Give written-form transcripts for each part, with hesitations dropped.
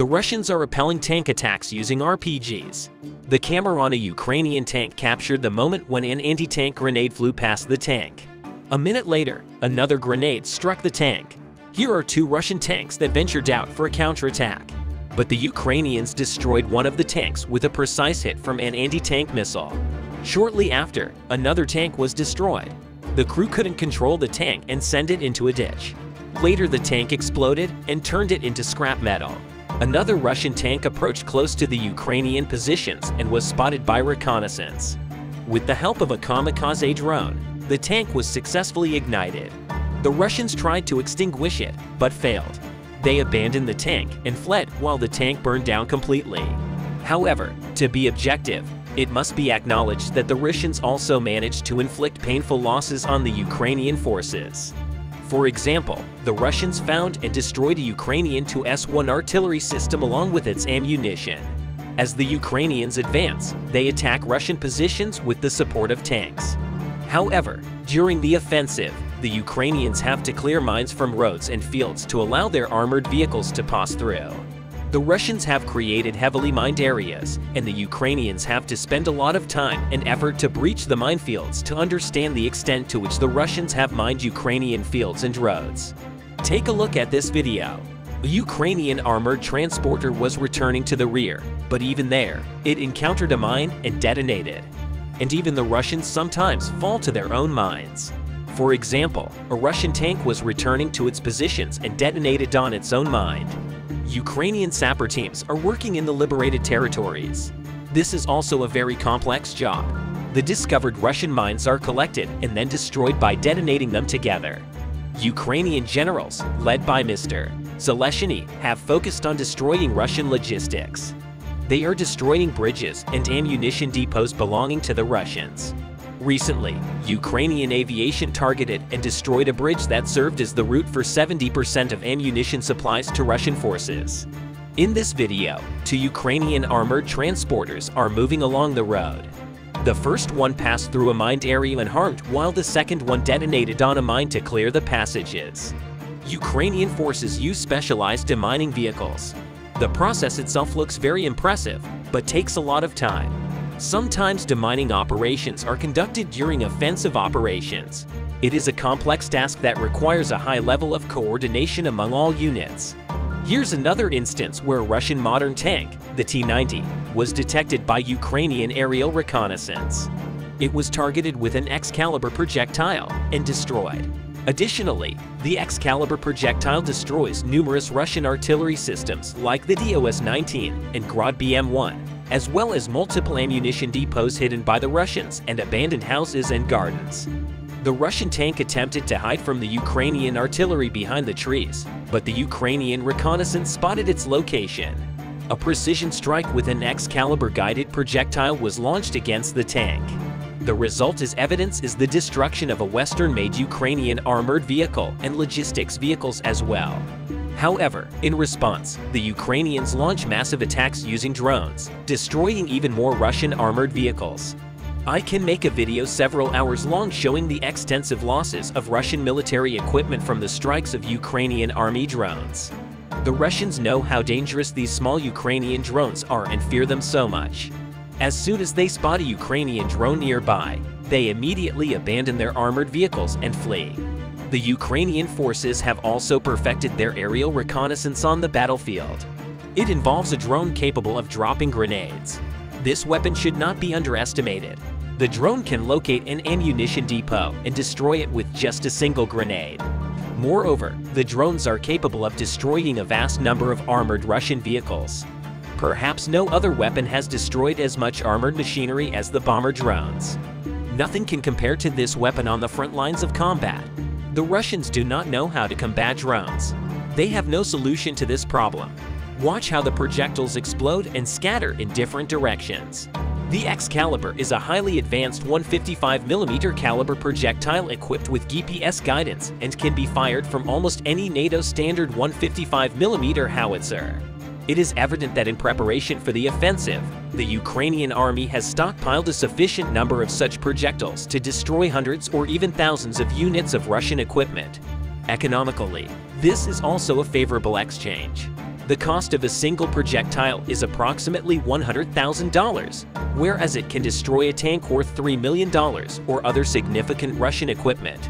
The Russians are repelling tank attacks using RPGs. The camera on a Ukrainian tank captured the moment when an anti-tank grenade flew past the tank. A minute later, another grenade struck the tank. Here are two Russian tanks that ventured out for a counterattack. But the Ukrainians destroyed one of the tanks with a precise hit from an anti-tank missile. Shortly after, another tank was destroyed. The crew couldn't control the tank and send it into a ditch. Later, the tank exploded and turned it into scrap metal. Another Russian tank approached close to the Ukrainian positions and was spotted by reconnaissance. With the help of a kamikaze drone, the tank was successfully ignited. The Russians tried to extinguish it, but failed. They abandoned the tank and fled while the tank burned down completely. However, to be objective, it must be acknowledged that the Russians also managed to inflict painful losses on the Ukrainian forces. For example, the Russians found and destroyed a Ukrainian Tu-S-1 artillery system along with its ammunition. As the Ukrainians advance, they attack Russian positions with the support of tanks. However, during the offensive, the Ukrainians have to clear mines from roads and fields to allow their armored vehicles to pass through. The Russians have created heavily mined areas, and the Ukrainians have to spend a lot of time and effort to breach the minefields to understand the extent to which the Russians have mined Ukrainian fields and roads. Take a look at this video. A Ukrainian armored transporter was returning to the rear, but even there, it encountered a mine and detonated. And even the Russians sometimes fall to their own mines. For example, a Russian tank was returning to its positions and detonated on its own mine. Ukrainian sapper teams are working in the liberated territories. This is also a very complex job. The discovered Russian mines are collected and then destroyed by detonating them together. Ukrainian generals, led by Mr. Zaleshny, have focused on destroying Russian logistics. They are destroying bridges and ammunition depots belonging to the Russians. Recently, Ukrainian aviation targeted and destroyed a bridge that served as the route for 70% of ammunition supplies to Russian forces. In this video, two Ukrainian armored transporters are moving along the road. The first one passed through a mined area unharmed, while the second one detonated on a mine to clear the passages. Ukrainian forces use specialized demining vehicles. The process itself looks very impressive, but takes a lot of time. Sometimes demining operations are conducted during offensive operations. It is a complex task that requires a high level of coordination among all units. Here's another instance where a Russian modern tank, the T-90, was detected by Ukrainian aerial reconnaissance. It was targeted with an Excalibur projectile and destroyed. Additionally, the Excalibur projectile destroys numerous Russian artillery systems like the DOS-19 and Grad BM-1, as well as multiple ammunition depots hidden by the Russians and abandoned houses and gardens. The Russian tank attempted to hide from the Ukrainian artillery behind the trees, but the Ukrainian reconnaissance spotted its location. A precision strike with an Excalibur-guided projectile was launched against the tank. The result as evidence is the destruction of a Western-made Ukrainian armored vehicle and logistics vehicles as well. However, in response, the Ukrainians launch massive attacks using drones, destroying even more Russian armored vehicles. I can make a video several hours long showing the extensive losses of Russian military equipment from the strikes of Ukrainian army drones. The Russians know how dangerous these small Ukrainian drones are and fear them so much. As soon as they spot a Ukrainian drone nearby, they immediately abandon their armored vehicles and flee. The Ukrainian forces have also perfected their aerial reconnaissance on the battlefield. It involves a drone capable of dropping grenades. This weapon should not be underestimated. The drone can locate an ammunition depot and destroy it with just a single grenade. Moreover, the drones are capable of destroying a vast number of armored Russian vehicles. Perhaps no other weapon has destroyed as much armored machinery as the bomber drones. Nothing can compare to this weapon on the front lines of combat. The Russians do not know how to combat drones. They have no solution to this problem. Watch how the projectiles explode and scatter in different directions. The Excalibur is a highly advanced 155mm caliber projectile equipped with GPS guidance and can be fired from almost any NATO standard 155mm howitzer. It is evident that in preparation for the offensive, the Ukrainian army has stockpiled a sufficient number of such projectiles to destroy hundreds or even thousands of units of Russian equipment. Economically, this is also a favorable exchange. The cost of a single projectile is approximately $100,000, whereas it can destroy a tank worth $3 million or other significant Russian equipment.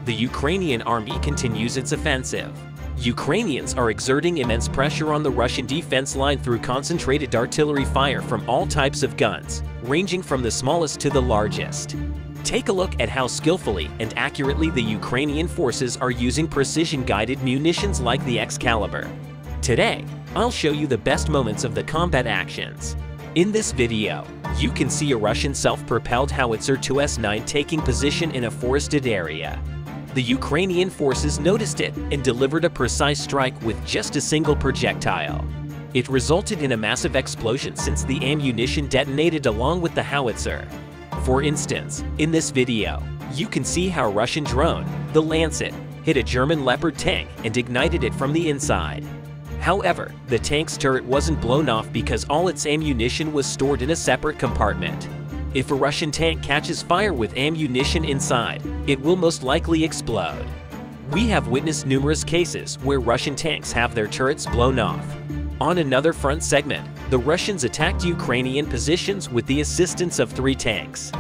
The Ukrainian army continues its offensive. Ukrainians are exerting immense pressure on the Russian defense line through concentrated artillery fire from all types of guns, ranging from the smallest to the largest. Take a look at how skillfully and accurately the Ukrainian forces are using precision-guided munitions like the Excalibur. Today, I'll show you the best moments of the combat actions. In this video, you can see a Russian self-propelled howitzer 2S9 taking position in a forested area. The Ukrainian forces noticed it and delivered a precise strike with just a single projectile. It resulted in a massive explosion since the ammunition detonated along with the howitzer. For instance, in this video, you can see how a Russian drone, the Lancet, hit a German Leopard tank and ignited it from the inside. However, the tank's turret wasn't blown off because all its ammunition was stored in a separate compartment. If a Russian tank catches fire with ammunition inside, it will most likely explode. We have witnessed numerous cases where Russian tanks have their turrets blown off. On another front segment, the Russians attacked Ukrainian positions with the assistance of 3 tanks.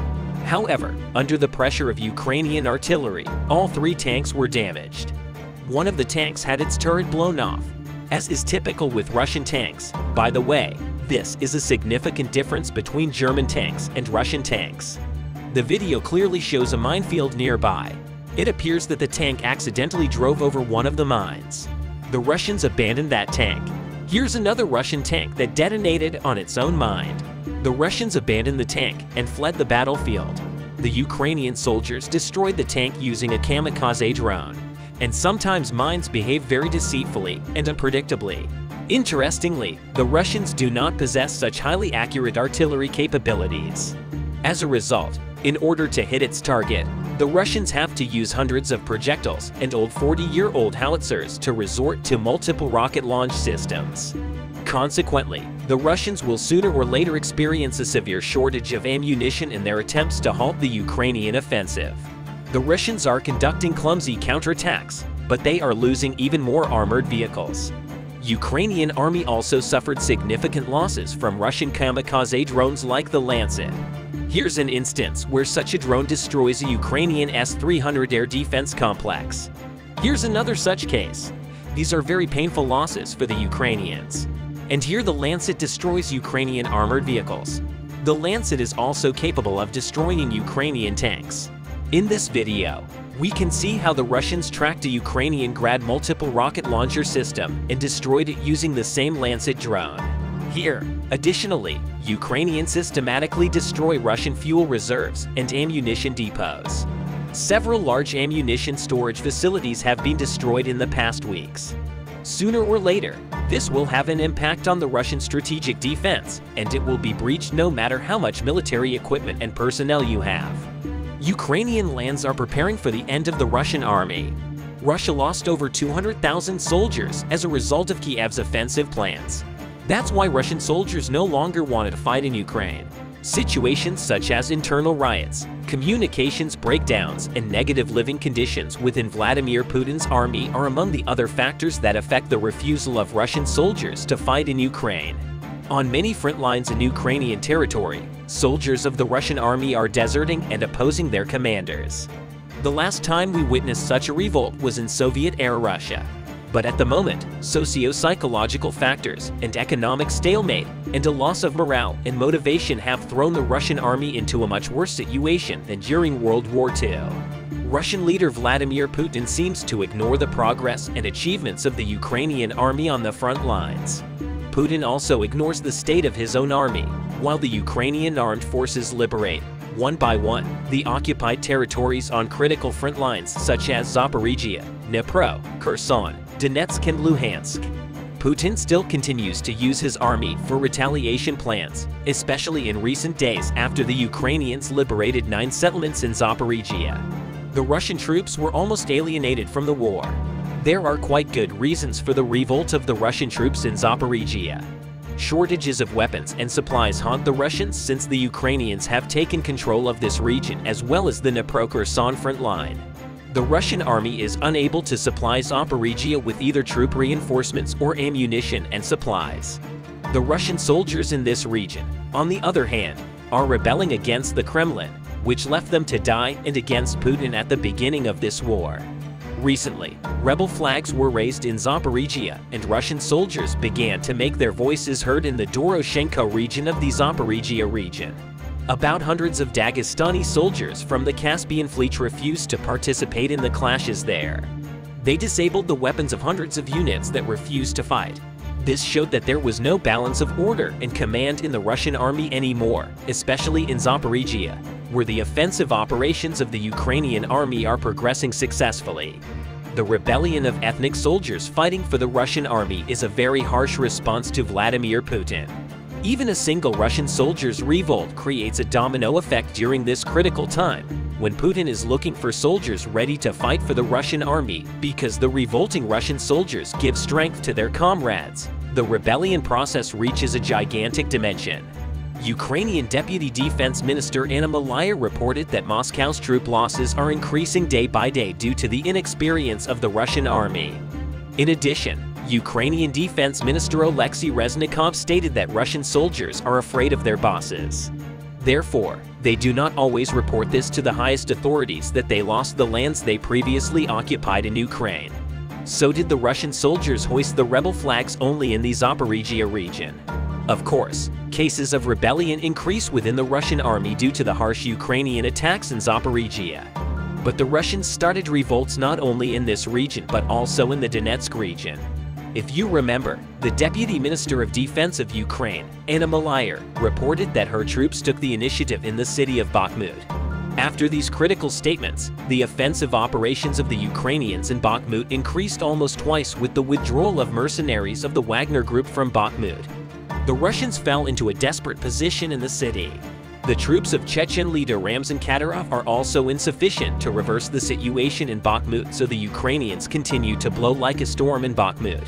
However, under the pressure of Ukrainian artillery, all 3 tanks were damaged. One of the tanks had its turret blown off, as is typical with Russian tanks. By the way, this is a significant difference between German tanks and Russian tanks. The video clearly shows a minefield nearby. It appears that the tank accidentally drove over one of the mines. The Russians abandoned that tank. Here's another Russian tank that detonated on its own mine. The Russians abandoned the tank and fled the battlefield. The Ukrainian soldiers destroyed the tank using a kamikaze drone. And sometimes mines behave very deceitfully and unpredictably. Interestingly, the Russians do not possess such highly accurate artillery capabilities. As a result, in order to hit its target, the Russians have to use hundreds of projectiles and old 40-year-old howitzers to resort to multiple rocket launch systems. Consequently, the Russians will sooner or later experience a severe shortage of ammunition in their attempts to halt the Ukrainian offensive. The Russians are conducting clumsy counterattacks, but they are losing even more armored vehicles. Ukrainian army also suffered significant losses from Russian kamikaze drones like the Lancet. Here's an instance where such a drone destroys a Ukrainian S-300 air defense complex. Here's another such case. These are very painful losses for the Ukrainians. And here the Lancet destroys Ukrainian armored vehicles. The Lancet is also capable of destroying Ukrainian tanks. In this video, we can see how the Russians tracked a Ukrainian Grad multiple rocket launcher system and destroyed it using the same Lancet drone. Here, additionally, Ukrainians systematically destroy Russian fuel reserves and ammunition depots. Several large ammunition storage facilities have been destroyed in the past weeks. Sooner or later, this will have an impact on the Russian strategic defense, and it will be breached no matter how much military equipment and personnel you have. Ukrainian lands are preparing for the end of the Russian army. Russia lost over 200,000 soldiers as a result of Kiev's offensive plans. That's why Russian soldiers no longer wanted to fight in Ukraine. Situations such as internal riots, communications breakdowns, and negative living conditions within Vladimir Putin's army are among the other factors that affect the refusal of Russian soldiers to fight in Ukraine. On many front lines in Ukrainian territory, soldiers of the Russian army are deserting and opposing their commanders. The last time we witnessed such a revolt was in Soviet-era Russia. But at the moment, socio-psychological factors and economic stalemate and a loss of morale and motivation have thrown the Russian army into a much worse situation than during World War II. Russian leader Vladimir Putin seems to ignore the progress and achievements of the Ukrainian army on the front lines. Putin also ignores the state of his own army, while the Ukrainian armed forces liberate, one by one, the occupied territories on critical front lines such as Zaporizhia, Dnipro, Kherson, Donetsk and Luhansk. Putin still continues to use his army for retaliation plans, especially in recent days after the Ukrainians liberated 9 settlements in Zaporizhia. The Russian troops were almost alienated from the war. There are quite good reasons for the revolt of the Russian troops in Zaporizhia. Shortages of weapons and supplies haunt the Russians since the Ukrainians have taken control of this region as well as the Dnipro-Kherson front line. The Russian army is unable to supply Zaporizhia with either troop reinforcements or ammunition and supplies. The Russian soldiers in this region, on the other hand, are rebelling against the Kremlin, which left them to die, and against Putin at the beginning of this war. Recently, rebel flags were raised in Zaporizhia, and Russian soldiers began to make their voices heard in the Doroshenko region of the Zaporizhia region. About hundreds of Dagestani soldiers from the Caspian Fleet refused to participate in the clashes there. They disabled the weapons of hundreds of units that refused to fight. This showed that there was no balance of order and command in the Russian army anymore, especially in Zaporizhia, where the offensive operations of the Ukrainian army are progressing successfully. The rebellion of ethnic soldiers fighting for the Russian army is a very harsh response to Vladimir Putin. Even a single Russian soldier's revolt creates a domino effect during this critical time, when Putin is looking for soldiers ready to fight for the Russian army, because the revolting Russian soldiers give strength to their comrades. The rebellion process reaches a gigantic dimension. Ukrainian Deputy Defense Minister Anna Malaya reported that Moscow's troop losses are increasing day by day due to the inexperience of the Russian army. In addition, Ukrainian Defense Minister Alexei Reznikov stated that Russian soldiers are afraid of their bosses. Therefore, they do not always report this to the highest authorities that they lost the lands they previously occupied in Ukraine. So did the Russian soldiers hoist the rebel flags only in the Zaporizhia region. Of course, cases of rebellion increase within the Russian army due to the harsh Ukrainian attacks in Zaporizhia. But the Russians started revolts not only in this region but also in the Donetsk region. If you remember, the Deputy Minister of Defense of Ukraine, Anna Malaya, reported that her troops took the initiative in the city of Bakhmut. After these critical statements, the offensive operations of the Ukrainians in Bakhmut increased almost twice with the withdrawal of mercenaries of the Wagner Group from Bakhmut. The Russians fell into a desperate position in the city. The troops of Chechen leader Ramzan Kadyrov are also insufficient to reverse the situation in Bakhmut, so the Ukrainians continue to blow like a storm in Bakhmut.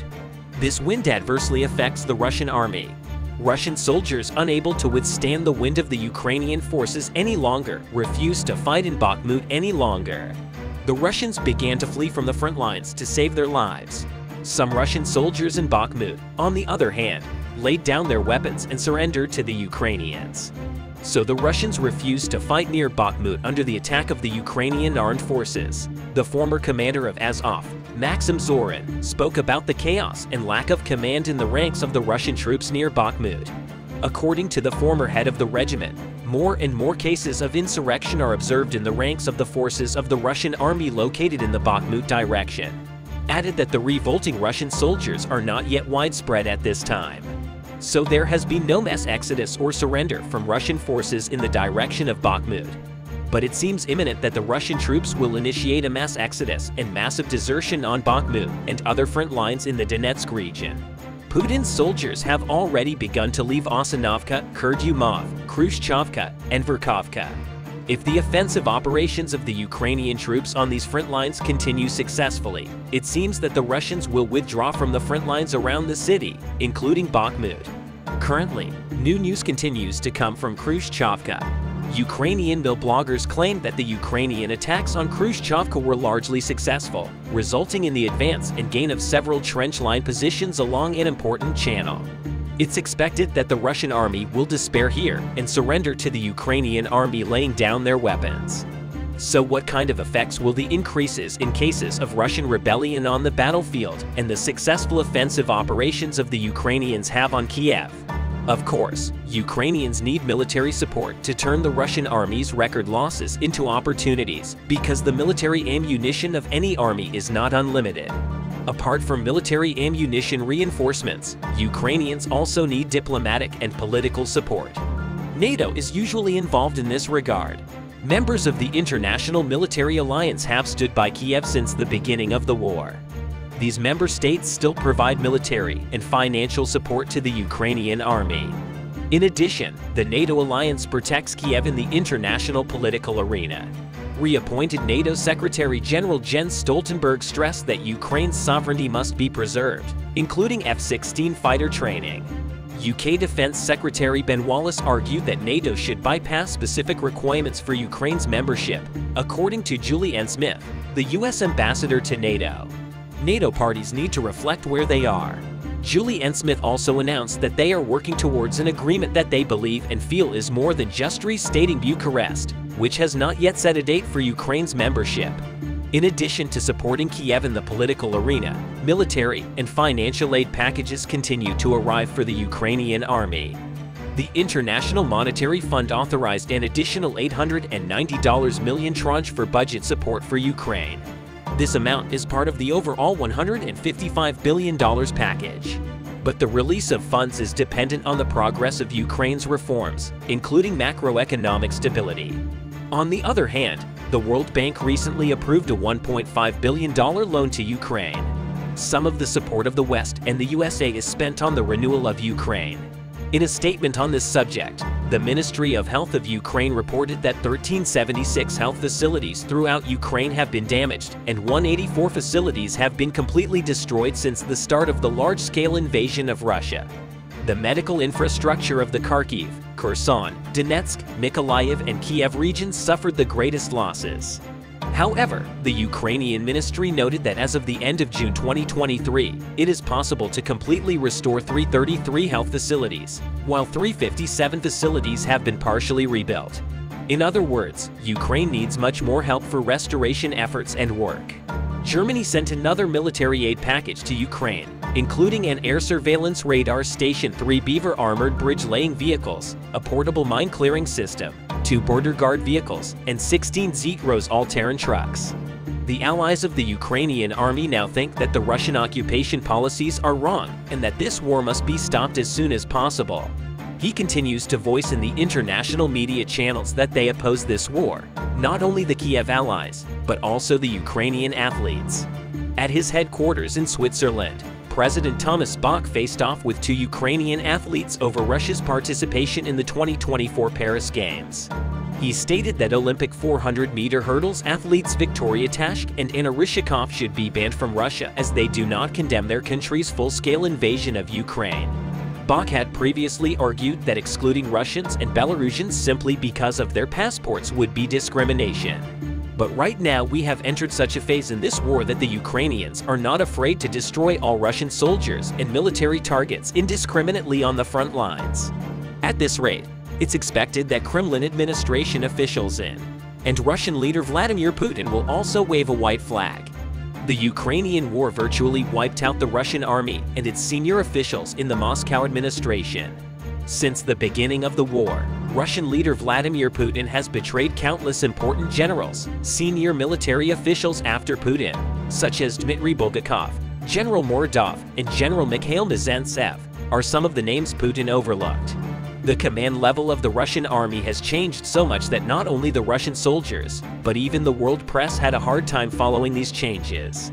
This wind adversely affects the Russian army. Russian soldiers, unable to withstand the wind of the Ukrainian forces any longer, refused to fight in Bakhmut any longer. The Russians began to flee from the front lines to save their lives. Some Russian soldiers in Bakhmut, on the other hand, laid down their weapons and surrendered to the Ukrainians. So the Russians refused to fight near Bakhmut under the attack of the Ukrainian armed forces. The former commander of Azov, Maxim Zorin, spoke about the chaos and lack of command in the ranks of the Russian troops near Bakhmut. According to the former head of the regiment, more and more cases of insurrection are observed in the ranks of the forces of the Russian army located in the Bakhmut direction. Added that the revolting Russian soldiers are not yet widespread at this time. So there has been no mass exodus or surrender from Russian forces in the direction of Bakhmut. But it seems imminent that the Russian troops will initiate a mass exodus and massive desertion on Bakhmut and other front lines in the Donetsk region. Putin's soldiers have already begun to leave Osenovka, Kurdyumov, Khrushchevka, and Verkhovka. If the offensive operations of the Ukrainian troops on these front lines continue successfully, it seems that the Russians will withdraw from the front lines around the city, including Bakhmut. Currently, new news continues to come from Khrushchevka. Ukrainian mill bloggers claim that the Ukrainian attacks on Khrushchevka were largely successful, resulting in the advance and gain of several trench line positions along an important channel. It's expected that the Russian army will despair here and surrender to the Ukrainian army laying down their weapons. So what kind of effects will the increases in cases of Russian rebellion on the battlefield and the successful offensive operations of the Ukrainians have on Kiev? Of course, Ukrainians need military support to turn the Russian army's record losses into opportunities, because the military ammunition of any army is not unlimited. Apart from military ammunition reinforcements, Ukrainians also need diplomatic and political support. NATO is usually involved in this regard. Members of the International Military Alliance have stood by Kiev since the beginning of the war. These member states still provide military and financial support to the Ukrainian army. In addition, the NATO alliance protects Kiev in the international political arena. Reappointed NATO Secretary-General Jens Stoltenberg stressed that Ukraine's sovereignty must be preserved, including F-16 fighter training. UK Defense Secretary Ben Wallace argued that NATO should bypass specific requirements for Ukraine's membership, according to Julie Ann Smith, the US ambassador to NATO. NATO parties need to reflect where they are. Julie Ann Smith also announced that they are working towards an agreement that they believe and feel is more than just restating Bucharest, which has not yet set a date for Ukraine's membership. In addition to supporting Kiev in the political arena, military and financial aid packages continue to arrive for the Ukrainian army. The International Monetary Fund authorized an additional $890 million tranche for budget support for Ukraine. This amount is part of the overall $155 billion package. But the release of funds is dependent on the progress of Ukraine's reforms, including macroeconomic stability. On the other hand, the World Bank recently approved a $1.5 billion loan to Ukraine. Some of the support of the West and the USA is spent on the renewal of Ukraine. In a statement on this subject, the Ministry of Health of Ukraine reported that 1,376 health facilities throughout Ukraine have been damaged, and 184 facilities have been completely destroyed since the start of the large-scale invasion of Russia. The medical infrastructure of the Kharkiv, Kherson, Donetsk, Mykolaiv, and Kiev regions suffered the greatest losses. However, the Ukrainian ministry noted that as of the end of June 2023, it is possible to completely restore 333 health facilities, while 357 facilities have been partially rebuilt. In other words, Ukraine needs much more help for restoration efforts and work. Germany sent another military aid package to Ukraine, including an air surveillance radar station, 3 Beaver armored bridge-laying vehicles, a portable mine-clearing system, 2 border guard vehicles, and 16 Zetros all-terrain trucks. The allies of the Ukrainian army now think that the Russian occupation policies are wrong and that this war must be stopped as soon as possible. He continues to voice in the international media channels that they oppose this war, not only the Kiev allies, but also the Ukrainian athletes. At his headquarters in Switzerland, President Thomas Bach faced off with 2 Ukrainian athletes over Russia's participation in the 2024 Paris Games. He stated that Olympic 400-meter hurdles athletes Victoria Tashk and Anna Ryshikov should be banned from Russia as they do not condemn their country's full-scale invasion of Ukraine. Bach had previously argued that excluding Russians and Belarusians simply because of their passports would be discrimination. But right now we have entered such a phase in this war that the Ukrainians are not afraid to destroy all Russian soldiers and military targets indiscriminately on the front lines. At this rate, it's expected that Kremlin administration officials and Russian leader Vladimir Putin will also wave a white flag. The Ukrainian war virtually wiped out the Russian army and its senior officials in the Moscow administration. Since the beginning of the war, Russian leader Vladimir Putin has betrayed countless important generals, senior military officials after Putin, such as Dmitry Bulgakov, General Mordov, and General Mikhail Mizantsev, are some of the names Putin overlooked. The command level of the Russian army has changed so much that not only the Russian soldiers, but even the world press had a hard time following these changes.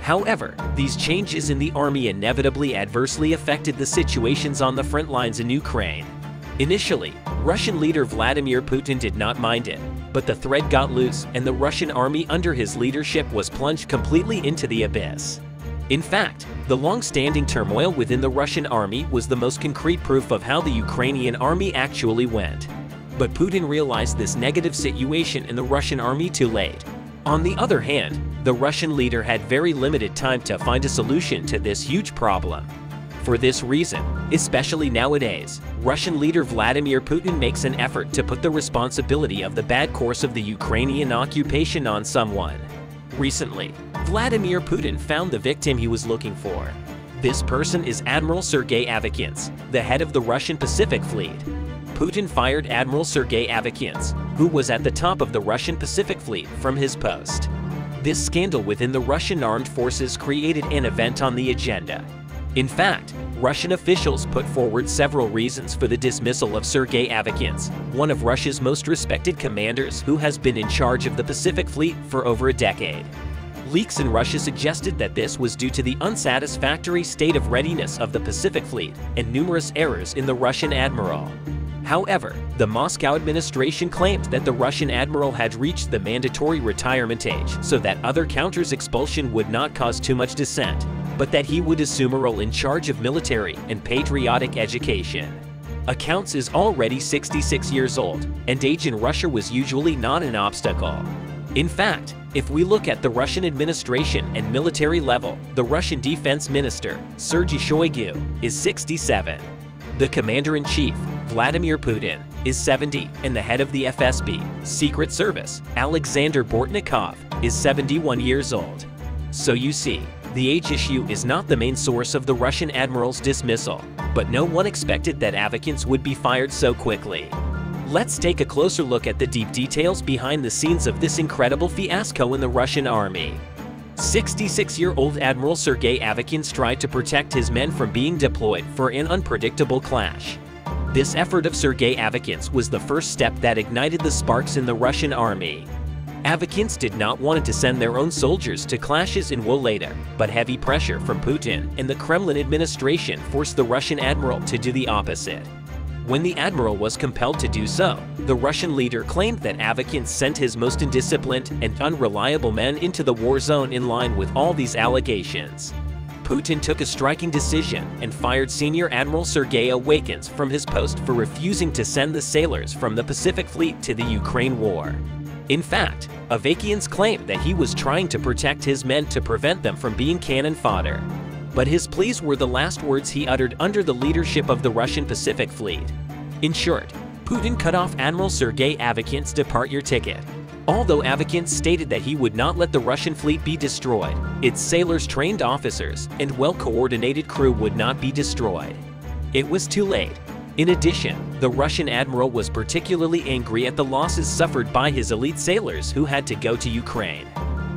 However, these changes in the army inevitably adversely affected the situations on the front lines in Ukraine. Initially, Russian leader Vladimir Putin did not mind it, but the thread got loose and the Russian army under his leadership was plunged completely into the abyss. In fact, the long-standing turmoil within the Russian army was the most concrete proof of how the Ukrainian army actually went. But Putin realized this negative situation in the Russian army too late. On the other hand, the Russian leader had very limited time to find a solution to this huge problem. For this reason, especially nowadays, Russian leader Vladimir Putin makes an effort to put the responsibility of the bad course of the Ukrainian occupation on someone. Recently, Vladimir Putin found the victim he was looking for. This person is Admiral Sergei Avakins, the head of the Russian Pacific Fleet. Putin fired Admiral Sergei Avakins, who was at the top of the Russian Pacific Fleet, from his post. This scandal within the Russian armed forces created an event on the agenda. In fact, Russian officials put forward several reasons for the dismissal of Sergei Avakins, one of Russia's most respected commanders who has been in charge of the Pacific Fleet for over a decade. Leaks in Russia suggested that this was due to the unsatisfactory state of readiness of the Pacific Fleet and numerous errors in the Russian admiral. However, the Moscow administration claimed that the Russian admiral had reached the mandatory retirement age so that other counters' expulsion would not cause too much dissent. but that he would assume a role in charge of military and patriotic education. Accounts is already 66 years old, and age in Russia was usually not an obstacle. In fact, if we look at the Russian administration and military level, the Russian defense minister, Sergei Shoigu, is 67. The commander-in-chief, Vladimir Putin, is 70, and the head of the FSB, Secret Service, Alexander Bortnikov, is 71 years old. So you see, the age issue is not the main source of the Russian admiral's dismissal, but no one expected that Avakins would be fired so quickly. Let's take a closer look at the deep details behind the scenes of this incredible fiasco in the Russian army. 66-year-old Admiral Sergei Avakins tried to protect his men from being deployed for an unpredictable clash. This effort of Sergei Avakins was the first step that ignited the sparks in the Russian army. Avakins did not want to send their own soldiers to clashes in Wolodya, but heavy pressure from Putin and the Kremlin administration forced the Russian admiral to do the opposite. When the admiral was compelled to do so, the Russian leader claimed that Avakins sent his most indisciplined and unreliable men into the war zone in line with all these allegations. Putin took a striking decision and fired Senior Admiral Sergei Avakins from his post for refusing to send the sailors from the Pacific Fleet to the Ukraine war. In fact, Avakins claimed that he was trying to protect his men to prevent them from being cannon fodder. But his pleas were the last words he uttered under the leadership of the Russian Pacific Fleet. In short, Putin cut off Admiral Sergei Avakins' departure ticket. Although Avakins stated that he would not let the Russian fleet be destroyed, its sailors, trained officers, and well-coordinated crew would not be destroyed. It was too late. In addition, the Russian admiral was particularly angry at the losses suffered by his elite sailors who had to go to Ukraine.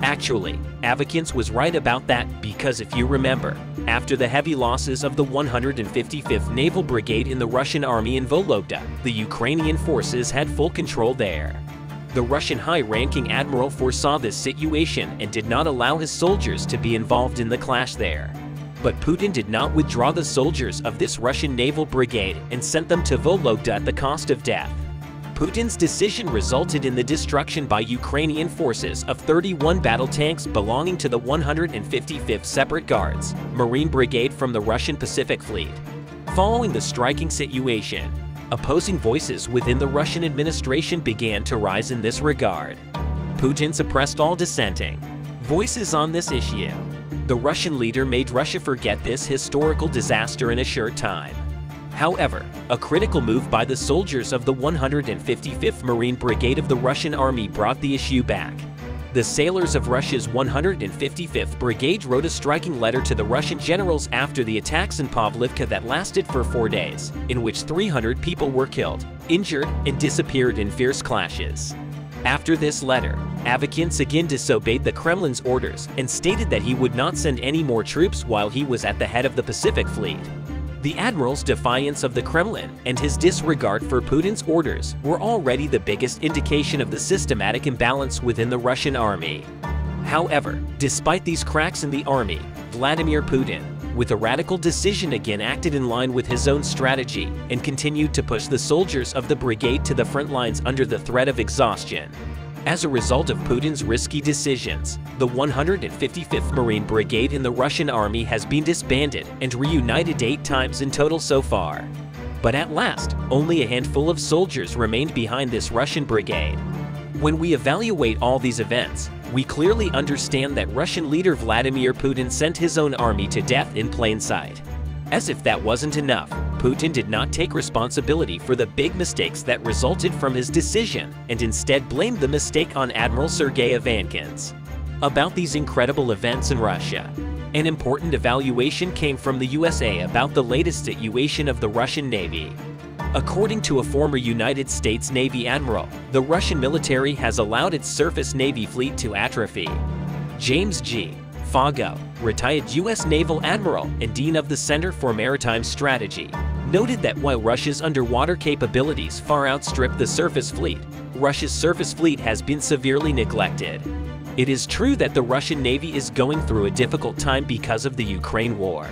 Actually, Avakins was right about that because if you remember, after the heavy losses of the 155th Naval Brigade in the Russian army in Vologda, the Ukrainian forces had full control there. The Russian high-ranking admiral foresaw this situation and did not allow his soldiers to be involved in the clash there. But Putin did not withdraw the soldiers of this Russian naval brigade and sent them to Vologda at the cost of death. Putin's decision resulted in the destruction by Ukrainian forces of 31 battle tanks belonging to the 155th Separate Guards, Marine Brigade from the Russian Pacific Fleet. Following the striking situation, opposing voices within the Russian administration began to rise in this regard. Putin suppressed all dissenting voices on this issue. The Russian leader made Russia forget this historical disaster in a short time. However, a critical move by the soldiers of the 155th Marine Brigade of the Russian Army brought the issue back. The sailors of Russia's 155th Brigade wrote a striking letter to the Russian generals after the attacks in Pavlivka that lasted for 4 days, in which 300 people were killed, injured, and disappeared in fierce clashes. After this letter, Avakins again disobeyed the Kremlin's orders and stated that he would not send any more troops while he was at the head of the Pacific Fleet. The admiral's defiance of the Kremlin and his disregard for Putin's orders were already the biggest indication of the systematic imbalance within the Russian army. However, despite these cracks in the army, Vladimir Putin, with a radical decision, again acted in line with his own strategy and continued to push the soldiers of the brigade to the front lines under the threat of exhaustion. As a result of Putin's risky decisions, the 155th Marine Brigade in the Russian army has been disbanded and reunited 8 times in total so far. But at last, only a handful of soldiers remained behind this Russian brigade. When we evaluate all these events, we clearly understand that Russian leader Vladimir Putin sent his own army to death in plain sight. As if that wasn't enough, Putin did not take responsibility for the big mistakes that resulted from his decision and instead blamed the mistake on Admiral Sergei Avakins. About these incredible events in Russia, an important evaluation came from the USA about the latest situation of the Russian Navy. According to a former United States Navy admiral, the Russian military has allowed its surface Navy fleet to atrophy. James G. Fago, retired U.S. Naval Admiral and Dean of the Center for Maritime Strategy, noted that while Russia's underwater capabilities far outstrip the surface fleet, Russia's surface fleet has been severely neglected. It is true that the Russian Navy is going through a difficult time because of the Ukraine war.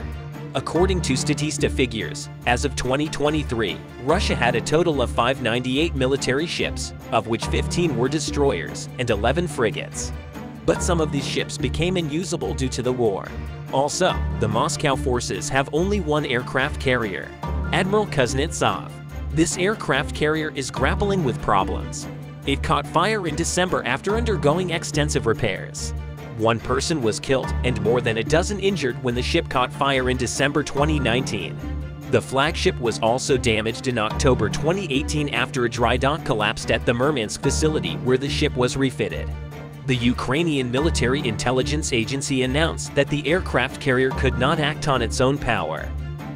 According to Statista figures, as of 2023, Russia had a total of 598 military ships, of which 15 were destroyers and 11 frigates. but some of these ships became unusable due to the war. Also, the Moscow forces have only one aircraft carrier, Admiral Kuznetsov. This aircraft carrier is grappling with problems. It caught fire in December after undergoing extensive repairs. One person was killed and more than a dozen injured when the ship caught fire in December 2019. The flagship was also damaged in October 2018 after a dry dock collapsed at the Murmansk facility where the ship was refitted. The Ukrainian Military Intelligence Agency announced that the aircraft carrier could not act on its own power.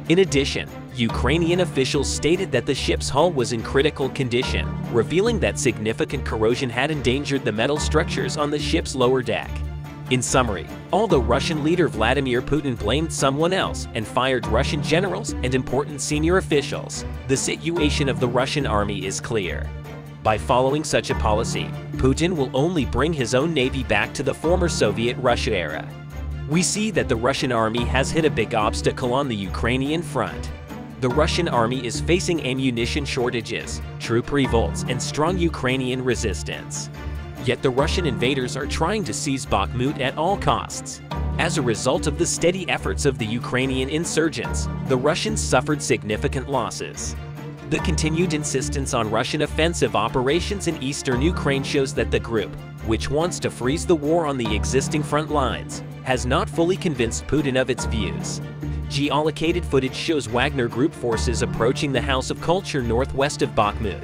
In addition, Ukrainian officials stated that the ship's hull was in critical condition, revealing that significant corrosion had endangered the metal structures on the ship's lower deck. In summary, although Russian leader Vladimir Putin blamed someone else and fired Russian generals and important senior officials, the situation of the Russian army is clear. By following such a policy, Putin will only bring his own navy back to the former Soviet Russia era. We see that the Russian army has hit a big obstacle on the Ukrainian front. The Russian army is facing ammunition shortages, troop revolts, and strong Ukrainian resistance. Yet the Russian invaders are trying to seize Bakhmut at all costs. As a result of the steady efforts of the Ukrainian insurgents, the Russians suffered significant losses. The continued insistence on Russian offensive operations in eastern Ukraine shows that the group, which wants to freeze the war on the existing front lines, has not fully convinced Putin of its views. Geolocated footage shows Wagner Group forces approaching the House of Culture northwest of Bakhmut.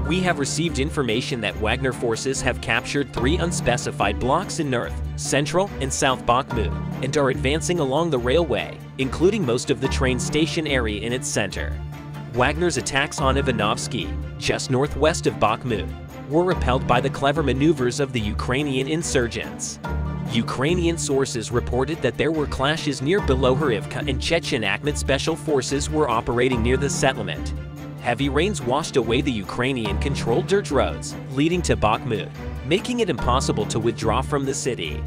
We have received information that Wagner forces have captured 3 unspecified blocks in North, Central, and South Bakhmut, and are advancing along the railway, including most of the train station area in its center. Wagner's attacks on Ivanovsky, just northwest of Bakhmut, were repelled by the clever maneuvers of the Ukrainian insurgents. Ukrainian sources reported that there were clashes near Belohorivka and Chechen Akhmet special forces were operating near the settlement. Heavy rains washed away the Ukrainian-controlled dirt roads leading to Bakhmut, making it impossible to withdraw from the city.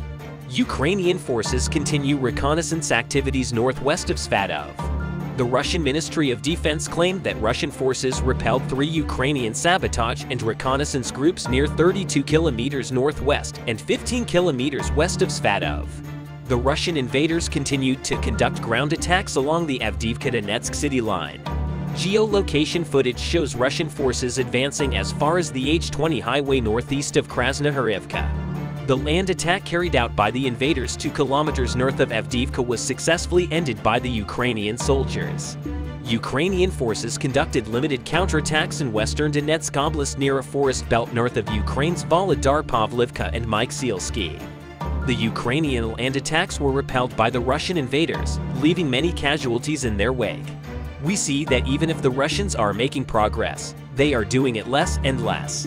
Ukrainian forces continue reconnaissance activities northwest of Svatov. The Russian Ministry of Defense claimed that Russian forces repelled 3 Ukrainian sabotage and reconnaissance groups near 32 kilometers northwest and 15 kilometers west of Svatov. The Russian invaders continued to conduct ground attacks along the Avdiivka-Donetsk city line. Geolocation footage shows Russian forces advancing as far as the H-20 highway northeast of Krasnohorivka. The land attack carried out by the invaders 2 kilometers north of Avdiivka was successfully ended by the Ukrainian soldiers. Ukrainian forces conducted limited counterattacks in western Donetsk Oblast near a forest belt north of Ukraine's Volodar Pavlivka and Mykhsielsky. The Ukrainian land attacks were repelled by the Russian invaders, leaving many casualties in their wake. We see that even if the Russians are making progress, they are doing it less and less.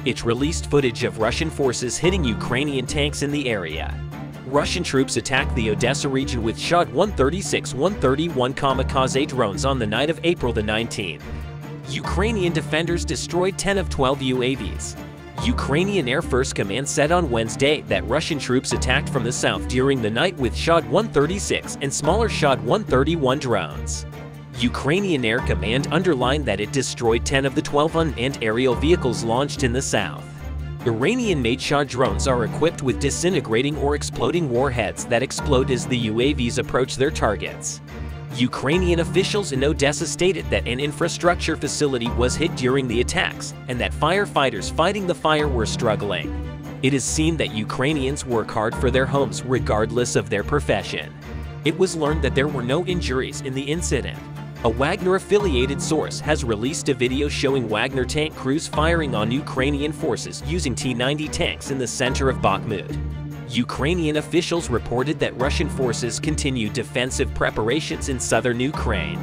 It released footage of Russian forces hitting Ukrainian tanks in the area. Russian troops attacked the Odessa region with Shad-136-131 kamikaze drones on the night of April the 19th. Ukrainian defenders destroyed 10 of 12 UAVs. Ukrainian Air Force Command said on Wednesday that Russian troops attacked from the south during the night with Shad-136 and smaller Shad-131 drones. Ukrainian Air Command underlined that it destroyed 10 of the 12 unmanned aerial vehicles launched in the south. Iranian-made Shad drones are equipped with disintegrating or exploding warheads that explode as the UAVs approach their targets. Ukrainian officials in Odessa stated that an infrastructure facility was hit during the attacks and that firefighters fighting the fire were struggling. It is seen that Ukrainians work hard for their homes regardless of their profession. It was learned that there were no injuries in the incident. A Wagner-affiliated source has released a video showing Wagner tank crews firing on Ukrainian forces using T-90 tanks in the center of Bakhmut. Ukrainian officials reported that Russian forces continued defensive preparations in southern Ukraine.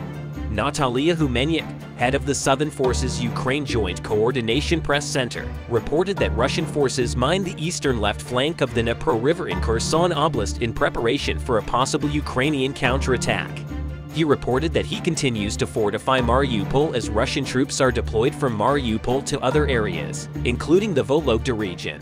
Natalia Humenyuk, head of the Southern Forces Ukraine Joint Coordination Press Center, reported that Russian forces mined the eastern left flank of the Dnipro River in Kherson Oblast in preparation for a possible Ukrainian counterattack. He reported that he continues to fortify Mariupol as Russian troops are deployed from Mariupol to other areas, including the Vologda region.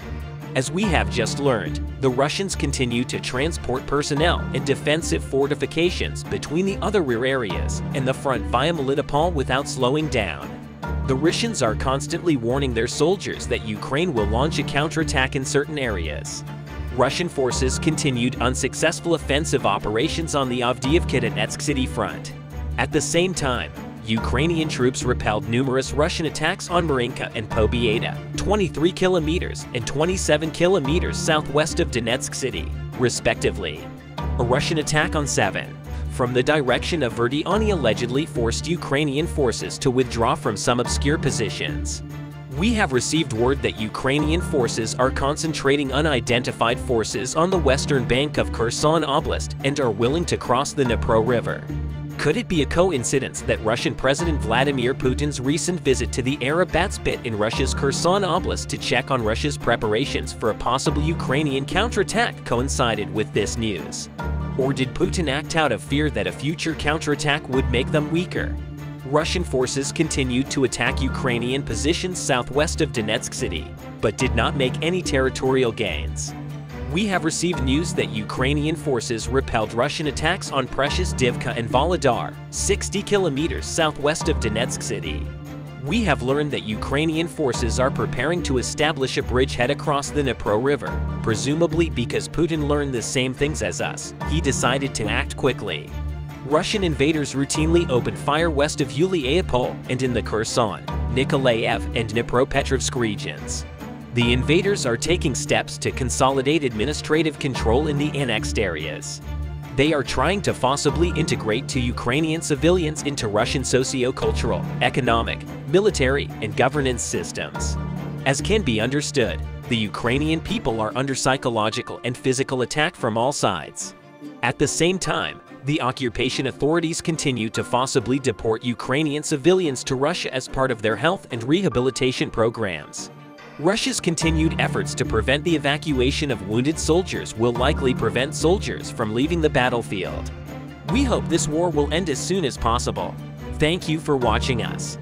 As we have just learned, the Russians continue to transport personnel and defensive fortifications between the other rear areas and the front via Melitopol without slowing down. The Russians are constantly warning their soldiers that Ukraine will launch a counterattack in certain areas. Russian forces continued unsuccessful offensive operations on the Avdiivka-Donetsk city front. At the same time, Ukrainian troops repelled numerous Russian attacks on Marinka and Pobieda, 23 kilometers and 27 kilometers southwest of Donetsk city, respectively. A Russian attack on 7 from the direction of Verdiani allegedly forced Ukrainian forces to withdraw from some obscure positions. We have received word that Ukrainian forces are concentrating unidentified forces on the western bank of Kherson Oblast and are willing to cross the Dnipro River. Could it be a coincidence that Russian President Vladimir Putin's recent visit to the Arabats pit in Russia's Kherson Oblast to check on Russia's preparations for a possible Ukrainian counterattack coincided with this news? Or did Putin act out of fear that a future counterattack would make them weaker? Russian forces continued to attack Ukrainian positions southwest of Donetsk city, but did not make any territorial gains. We have received news that Ukrainian forces repelled Russian attacks on Precious Divka and Volodar, 60 kilometers southwest of Donetsk city. We have learned that Ukrainian forces are preparing to establish a bridgehead across the Dnipro River, presumably because Putin learned the same things as us. He decided to act quickly. Russian invaders routinely opened fire west of Yuliaipol and in the Kherson, Nikolaev, and Dnipropetrovsk regions. The invaders are taking steps to consolidate administrative control in the annexed areas. They are trying to forcibly integrate Ukrainian civilians into Russian socio-cultural, economic, military, and governance systems. As can be understood, the Ukrainian people are under psychological and physical attack from all sides. At the same time, the occupation authorities continue to forcibly deport Ukrainian civilians to Russia as part of their health and rehabilitation programs. Russia's continued efforts to prevent the evacuation of wounded soldiers will likely prevent soldiers from leaving the battlefield. We hope this war will end as soon as possible. Thank you for watching us.